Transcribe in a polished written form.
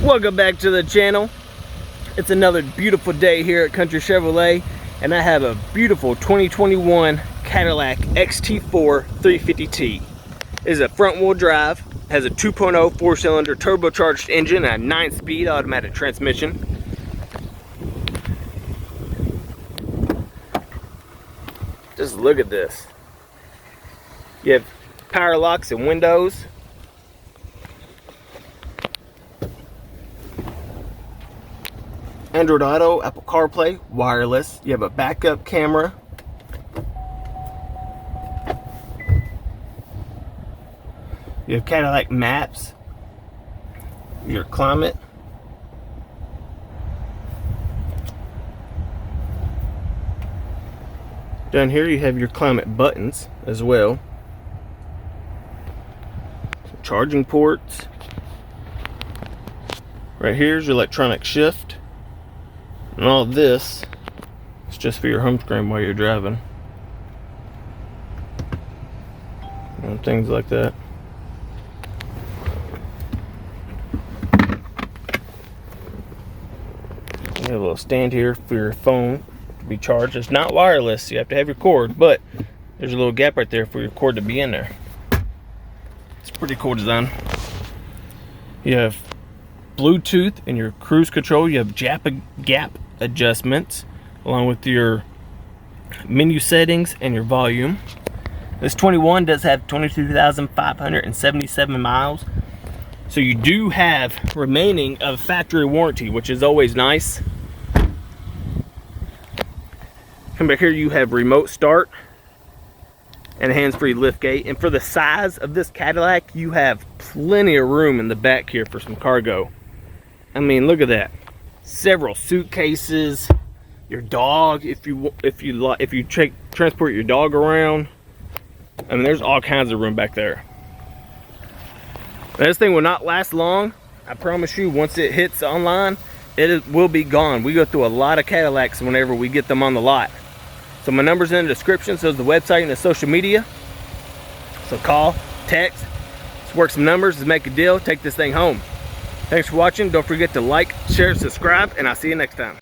Welcome back to the channel. It's another beautiful day here at Country Chevrolet, and I have a beautiful 2021 Cadillac XT4 350T. It is a front-wheel drive, has a 2.0 4-cylinder turbocharged engine and a 9-speed automatic transmission. Just look at this. You have power locks and windows. Android Auto, Apple CarPlay, wireless. You have a backup camera. You have Cadillac maps. Your climate. Down here you have your climate buttons as well. Some charging ports. Right here is your electronic shift. And all this is just for your home screen while you're driving. And things like that. You have a little stand here for your phone to be charged. It's not wireless, so you have to have your cord, but there's a little gap right there for your cord to be in there. It's a pretty cool design. You have Bluetooth in your cruise control. You have gap adjustments along with your menu settings and your volume. This 21 does have 22,577 miles, so you do have remaining of factory warranty, which is always nice. Come back here, you have remote start and a hands-free lift gate, and for the size of this Cadillac you have plenty of room in the back here for some cargo. I mean, look at that. Several suitcases, your dog, if you transport your dog around. I mean, there's all kinds of room back there. Now, this thing will not last long. I promise you, once it hits online, will be gone. We go through a lot of Cadillacs whenever we get them on the lot. So my number's in the description, so is the website and the social media. So call, text, let's work some numbers, let's make a deal, take this thing home. Thanks for watching. Don't forget to like, share, subscribe, and I'll see you next time.